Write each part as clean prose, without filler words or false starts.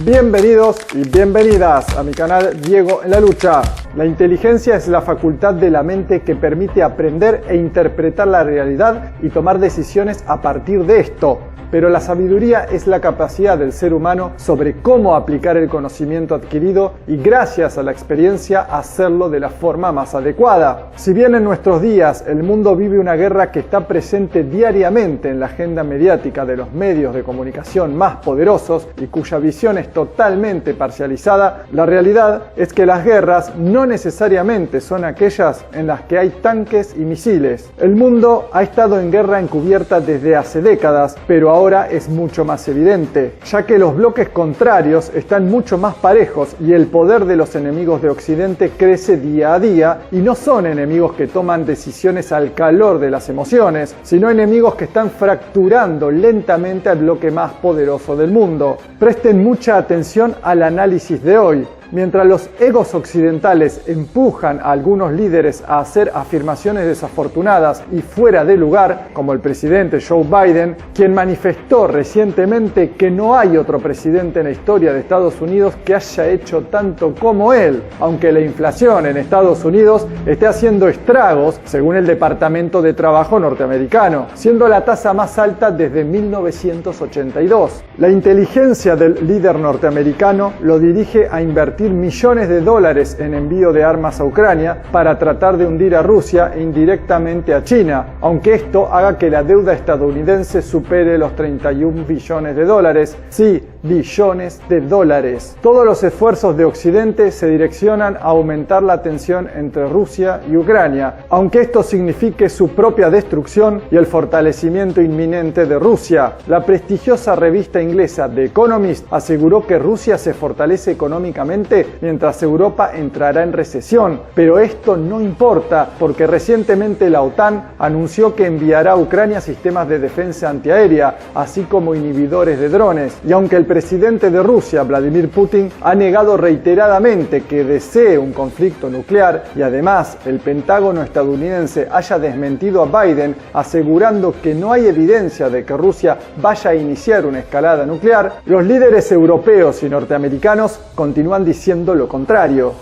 Bienvenidos y bienvenidas a mi canal Diego en la Lucha. La inteligencia es la facultad de la mente que permite aprender e interpretar la realidad y tomar decisiones a partir de esto. Pero la sabiduría es la capacidad del ser humano sobre cómo aplicar el conocimiento adquirido y gracias a la experiencia hacerlo de la forma más adecuada. Si bien en nuestros días el mundo vive una guerra que está presente diariamente en la agenda mediática de los medios de comunicación más poderosos y cuya visión es totalmente parcializada, la realidad es que las guerras no necesariamente son aquellas en las que hay tanques y misiles. El mundo ha estado en guerra encubierta desde hace décadas, pero ahora es mucho más evidente, ya que los bloques contrarios están mucho más parejos y el poder de los enemigos de Occidente crece día a día y no son enemigos que toman decisiones al calor de las emociones, sino enemigos que están fracturando lentamente al bloque más poderoso del mundo. Presten mucha atención al análisis de hoy. Mientras los egos occidentales empujan a algunos líderes a hacer afirmaciones desafortunadas y fuera de lugar, como el presidente Joe Biden, quien manifestó recientemente que no hay otro presidente en la historia de Estados Unidos que haya hecho tanto como él, aunque la inflación en Estados Unidos esté haciendo estragos, según el Departamento de Trabajo norteamericano, siendo la tasa más alta desde 1982. La inteligencia del líder norteamericano lo dirige a invertir millones de dólares en envío de armas a Ucrania para tratar de hundir a Rusia e indirectamente a China, aunque esto haga que la deuda estadounidense supere los 31 billones de dólares. Sí, billones de dólares. Todos los esfuerzos de Occidente se direccionan a aumentar la tensión entre Rusia y Ucrania, aunque esto signifique su propia destrucción y el fortalecimiento inminente de Rusia. La prestigiosa revista inglesa The Economist aseguró que Rusia se fortalece económicamente mientras Europa entrará en recesión, pero esto no importa porque recientemente la OTAN anunció que enviará a Ucrania sistemas de defensa antiaérea, así como inhibidores de drones, y aunque el presidente de Rusia, Vladimir Putin, ha negado reiteradamente que desee un conflicto nuclear y además el Pentágono estadounidense haya desmentido a Biden asegurando que no hay evidencia de que Rusia vaya a iniciar una escalada nuclear, los líderes europeos y norteamericanos continúan diciendo lo contrario.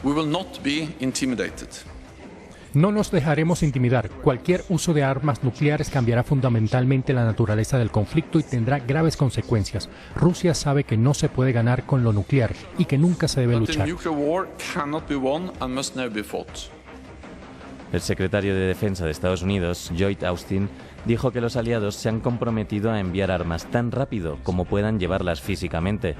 We will not be intimidated. No nos dejaremos intimidar. Cualquier uso de armas nucleares cambiará fundamentalmente la naturaleza del conflicto y tendrá graves consecuencias. Rusia sabe que no se puede ganar con lo nuclear y que nunca se debe luchar. El secretario de Defensa de Estados Unidos, Lloyd Austin, dijo que los aliados se han comprometido a enviar armas tan rápido como puedan llevarlas físicamente.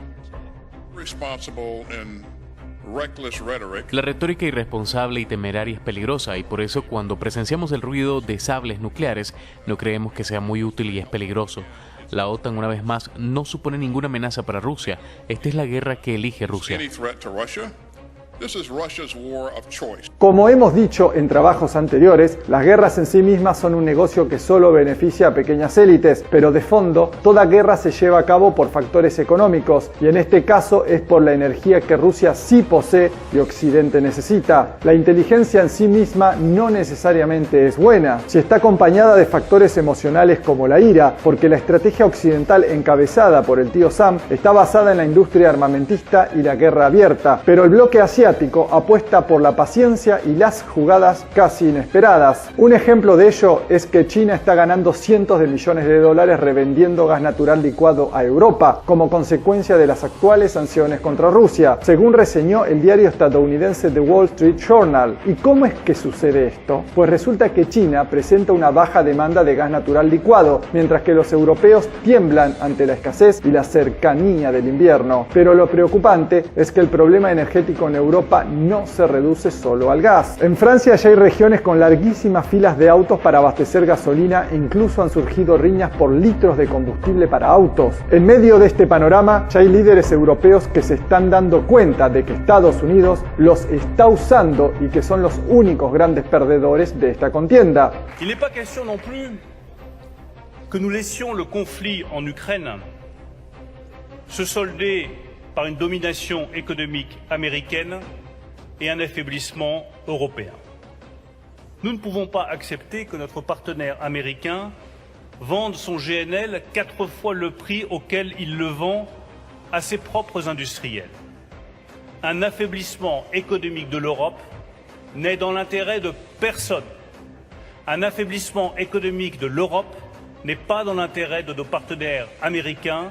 La retórica irresponsable y temeraria es peligrosa y por eso cuando presenciamos el ruido de sables nucleares no creemos que sea muy útil y es peligroso. La OTAN una vez más no supone ninguna amenaza para Rusia. Esta es la guerra que elige Rusia. Como hemos dicho en trabajos anteriores, las guerras en sí mismas son un negocio que solo beneficia a pequeñas élites, pero de fondo, toda guerra se lleva a cabo por factores económicos, y en este caso es por la energía que Rusia sí posee y Occidente necesita. La inteligencia en sí misma no necesariamente es buena, si está acompañada de factores emocionales como la ira, porque la estrategia occidental encabezada por el tío Sam está basada en la industria armamentista y la guerra abierta, pero el bloque asiático apuesta por la paciencia y las jugadas casi inesperadas. Un ejemplo de ello es que China está ganando cientos de millones de dólares revendiendo gas natural licuado a Europa como consecuencia de las actuales sanciones contra Rusia, según reseñó el diario estadounidense The Wall Street Journal. ¿Y cómo es que sucede esto? Pues resulta que China presenta una baja demanda de gas natural licuado, mientras que los europeos tiemblan ante la escasez y la cercanía del invierno. Pero lo preocupante es que el problema energético en Europa no se reduce solo al gas. En Francia ya hay regiones con larguísimas filas de autos para abastecer gasolina e incluso han surgido riñas por litros de combustible para autos. En medio de este panorama ya hay líderes europeos que se están dando cuenta de que Estados Unidos los está usando y que son los únicos grandes perdedores de esta contienda. Il n'est pas question non plus que nous laissions le conflit en Ukraine se solder par une domination économique américaine et un affaiblissement européen. Nous ne pouvons pas accepter que notre partenaire américain vende son GNL 4 fois le prix auquel il le vend à ses propres industriels. Un affaiblissement économique de l'Europe n'est dans l'intérêt de personne. Un affaiblissement économique de l'Europe n'est pas dans l'intérêt de nos partenaires américains.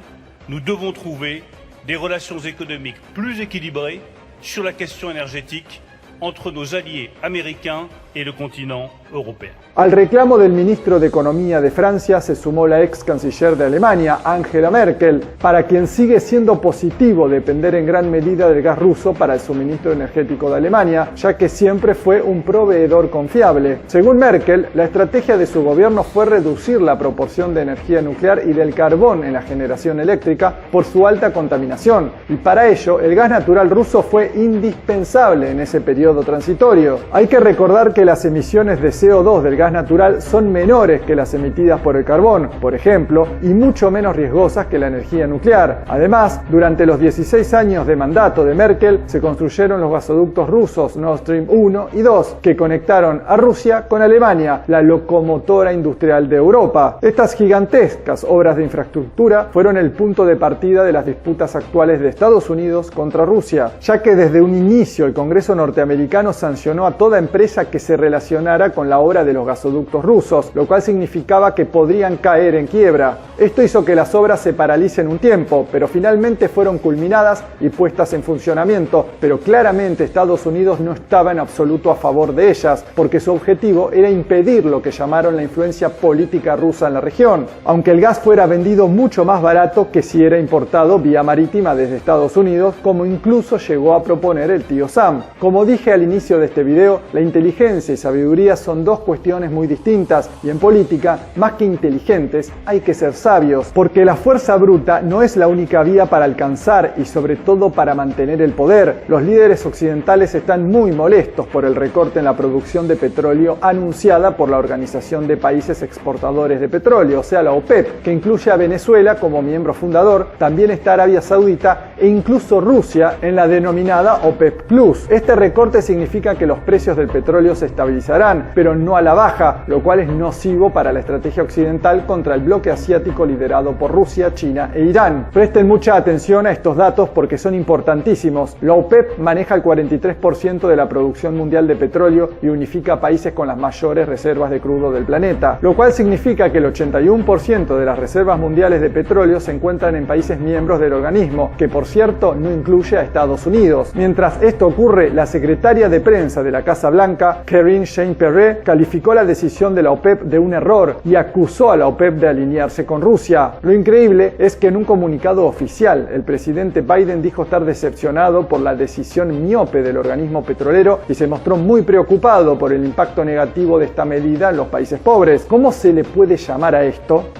Nous devons trouver des relations économiques plus équilibrées sur la question énergétique entre nos alliés américains et le continent européen. Al reclamo del ministro de Economía de Francia se sumó la ex canciller de Alemania, Angela Merkel, para quien sigue siendo positivo depender en gran medida del gas ruso para el suministro energético de Alemania, ya que siempre fue un proveedor confiable. Según Merkel, la estrategia de su gobierno fue reducir la proporción de energía nuclear y del carbón en la generación eléctrica por su alta contaminación, y para ello el gas natural ruso fue indispensable en ese periodo transitorio. Hay que recordar que las emisiones de CO2 del gas natural son menores que las emitidas por el carbón, por ejemplo, y mucho menos riesgosas que la energía nuclear. Además, durante los 16 años de mandato de Merkel se construyeron los gasoductos rusos Nord Stream 1 y 2, que conectaron a Rusia con Alemania, la locomotora industrial de Europa. Estas gigantescas obras de infraestructura fueron el punto de partida de las disputas actuales de Estados Unidos contra Rusia, ya que desde un inicio el Congreso norteamericano sancionó a toda empresa que se relacionara con la obra de los gasoductos rusos, lo cual significaba que podrían caer en quiebra. Esto hizo que las obras se paralicen un tiempo, pero finalmente fueron culminadas y puestas en funcionamiento, pero claramente Estados Unidos no estaba en absoluto a favor de ellas, porque su objetivo era impedir lo que llamaron la influencia política rusa en la región, aunque el gas fuera vendido mucho más barato que si era importado vía marítima desde Estados Unidos, como incluso llegó a proponer el tío Sam. Como dije al inicio de este video, la inteligencia y sabiduría son dos cuestiones muy distintas, y en política, más que inteligentes, hay que ser sabios, porque la fuerza bruta no es la única vía para alcanzar y sobre todo para mantener el poder. Los líderes occidentales están muy molestos por el recorte en la producción de petróleo anunciada por la Organización de Países Exportadores de Petróleo, o sea la OPEP, que incluye a Venezuela como miembro fundador, también está Arabia Saudita e incluso Rusia en la denominada OPEP Plus. Este recorte significa que los precios del petróleo se estabilizarán, pero no a la baja, lo cual es nocivo para la estrategia occidental contra el bloque asiático liderado por Rusia, China e Irán. Presten mucha atención a estos datos porque son importantísimos. La OPEP maneja el 43% de la producción mundial de petróleo y unifica países con las mayores reservas de crudo del planeta, lo cual significa que el 81% de las reservas mundiales de petróleo se encuentran en países miembros del organismo, que por cierto no incluye a Estados Unidos. Mientras esto ocurre, la secretaria de prensa de la Casa Blanca, Karine Jean-Pierre, calificó la decisión de la OPEP de un error y acusó a la OPEP de alinearse con Rusia. Lo increíble es que en un comunicado oficial, el presidente Biden dijo estar decepcionado por la decisión miope del organismo petrolero y se mostró muy preocupado por el impacto negativo de esta medida en los países pobres. ¿Cómo se le puede llamar a esto?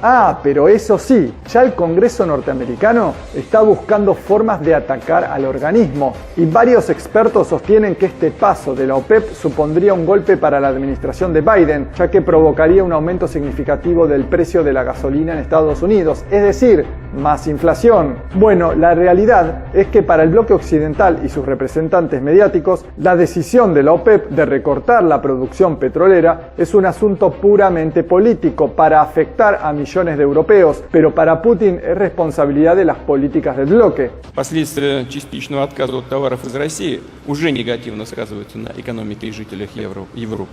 Pero eso sí, ya el Congreso norteamericano está buscando formas de atacar al organismo y varios expertos sostienen que este paso de la OPEP supondría un golpe para la administración de Biden, ya que provocaría un aumento significativo del precio de la gasolina en Estados Unidos, es decir, más inflación. Bueno, la realidad es que para el bloque occidental y sus representantes mediáticos, la decisión de la OPEP de recortar la producción petrolera es un asunto puramente político para afectar a millones de europeos, pero para Putin es responsabilidad de las políticas del bloque. Последствия частичного отказа от товаров из России уже негативно сказываются на экономике и жителях Европы.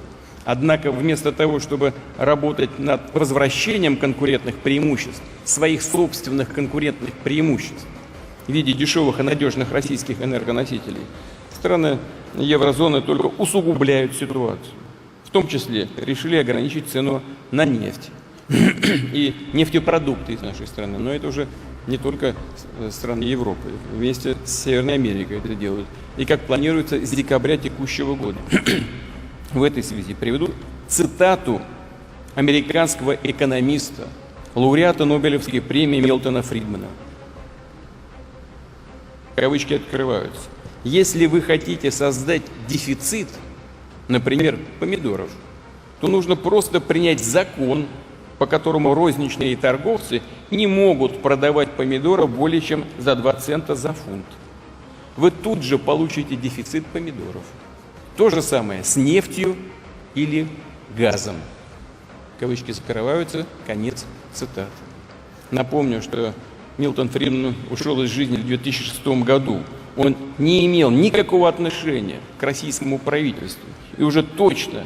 Однако вместо того, чтобы работать над возвращением конкурентных преимуществ, своих собственных конкурентных преимуществ в виде дешевых и надежных российских энергоносителей, страны еврозоны только усугубляют ситуацию. В том числе решили ограничить цену на нефть и нефтепродукты из нашей страны. Но это уже не только страны Европы, вместе с Северной Америкой это делают. И как планируется с декабря текущего года. В этой связи приведу цитату американского экономиста, лауреата Нобелевской премии Милтона Фридмана. Кавычки открываются. Если вы хотите создать дефицит, например, помидоров, то нужно просто принять закон, по которому розничные торговцы не могут продавать помидоры более чем за 2 цента за фунт. Вы тут же получите дефицит помидоров. То же самое с нефтью или газом. Кавычки закрываются, конец цитаты. Напомню, что Милтон Фридман ушел из жизни в 2006 году. Он не имел никакого отношения к российскому правительству и уже точно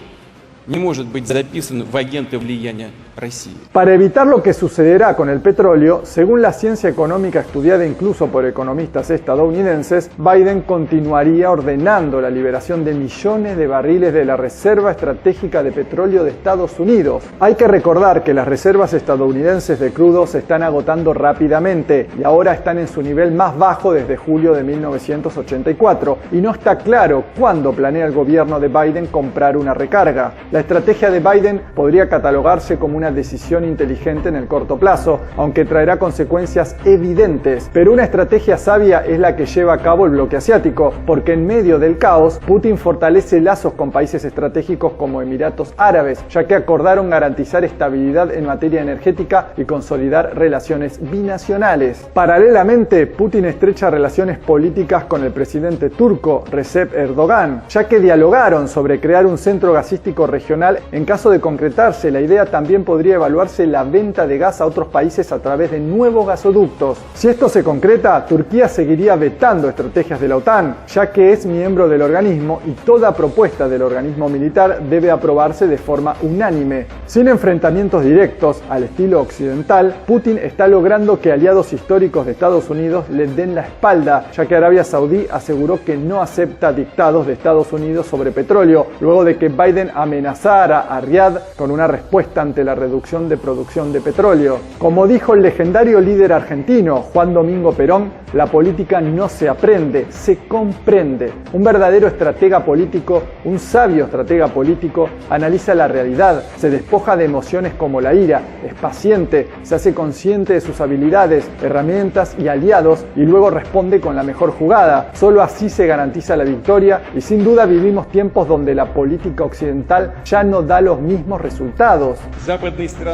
не может быть записан в агенты влияния России. Para evitar lo que sucederá con el petróleo, según la ciencia económica estudiada incluso por economistas estadounidenses, Biden continuaría ordenando la liberación de millones de barriles de la Reserva Estratégica de Petróleo de Estados Unidos. Hay que recordar que las reservas estadounidenses de crudo se están agotando rápidamente y ahora están en su nivel más bajo desde julio de 1984 y no está claro cuándo planea el gobierno de Biden comprar una recarga. La estrategia de Biden podría catalogarse como una decisión inteligente en el corto plazo, aunque traerá consecuencias evidentes. Pero una estrategia sabia es la que lleva a cabo el bloque asiático, porque en medio del caos, Putin fortalece lazos con países estratégicos como Emiratos Árabes, ya que acordaron garantizar estabilidad en materia energética y consolidar relaciones binacionales. Paralelamente, Putin estrecha relaciones políticas con el presidente turco, Recep Erdogan, ya que dialogaron sobre crear un centro gasístico regional. En caso de concretarse la idea, también podría evaluarse la venta de gas a otros países a través de nuevos gasoductos. Si esto se concreta, Turquía seguiría vetando estrategias de la OTAN, ya que es miembro del organismo y toda propuesta del organismo militar debe aprobarse de forma unánime. Sin enfrentamientos directos, al estilo occidental, Putin está logrando que aliados históricos de Estados Unidos le den la espalda, ya que Arabia Saudí aseguró que no acepta dictados de Estados Unidos sobre petróleo, luego de que Biden amenazara a Riad con una respuesta ante la reducción de producción de petróleo. Como dijo el legendario líder argentino Juan Domingo Perón, la política no se aprende, se comprende. Un verdadero estratega político, un sabio estratega político, analiza la realidad, se despoja de emociones como la ira, es paciente, se hace consciente de sus habilidades, herramientas y aliados y luego responde con la mejor jugada. Solo así se garantiza la victoria y sin duda vivimos tiempos donde la política occidental ya no da los mismos resultados.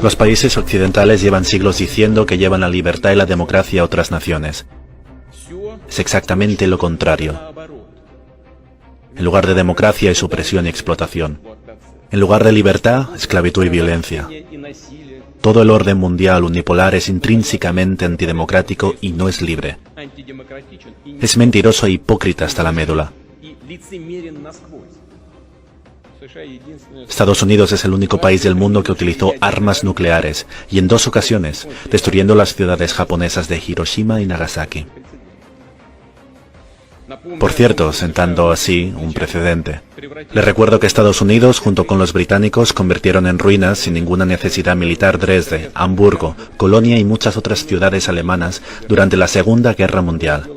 Los países occidentales llevan siglos diciendo que llevan la libertad y la democracia a otras naciones. Es exactamente lo contrario. En lugar de democracia hay supresión y explotación. En lugar de libertad, esclavitud y violencia. Todo el orden mundial unipolar es intrínsecamente antidemocrático y no es libre. Es mentiroso e hipócrita hasta la médula. Estados Unidos es el único país del mundo que utilizó armas nucleares, y en 2 ocasiones, destruyendo las ciudades japonesas de Hiroshima y Nagasaki. Por cierto, sentando así un precedente. Les recuerdo que Estados Unidos, junto con los británicos, convirtieron en ruinas sin ninguna necesidad militar Dresde, Hamburgo, Colonia y muchas otras ciudades alemanas durante la Segunda Guerra Mundial.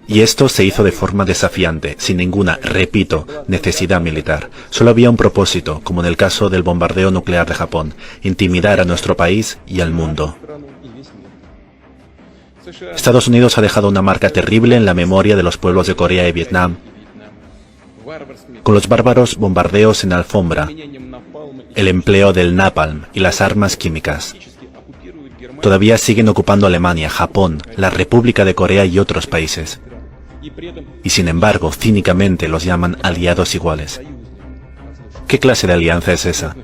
Y esto se hizo de forma desafiante, sin ninguna, repito, necesidad militar. Solo había un propósito, como en el caso del bombardeo nuclear de Japón, intimidar a nuestro país y al mundo. Estados Unidos ha dejado una marca terrible en la memoria de los pueblos de Corea y Vietnam, con los bárbaros bombardeos en alfombra, el empleo del napalm y las armas químicas. Todavía siguen ocupando Alemania, Japón, la República de Corea y otros países. Y sin embargo, cínicamente los llaman aliados iguales. ¿Qué clase de alianza es esa?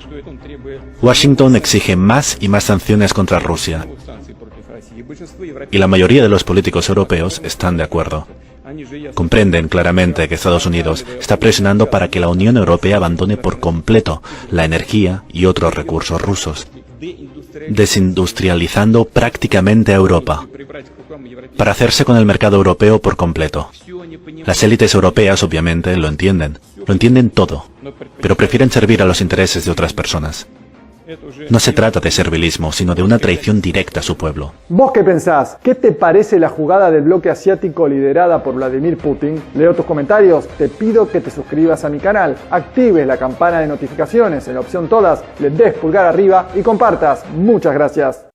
Washington exige más y más sanciones contra Rusia. Y la mayoría de los políticos europeos están de acuerdo. Comprenden claramente que Estados Unidos está presionando para que la Unión Europea abandone por completo la energía y otros recursos rusos, desindustrializando prácticamente a Europa, para hacerse con el mercado europeo por completo. Las élites europeas obviamente lo entienden todo, pero prefieren servir a los intereses de otras personas. No se trata de servilismo, sino de una traición directa a su pueblo. ¿Vos qué pensás? ¿Qué te parece la jugada del bloque asiático liderada por Vladimir Putin? Leo tus comentarios, te pido que te suscribas a mi canal, actives la campana de notificaciones en la opción todas, le des pulgar arriba y compartas. Muchas gracias.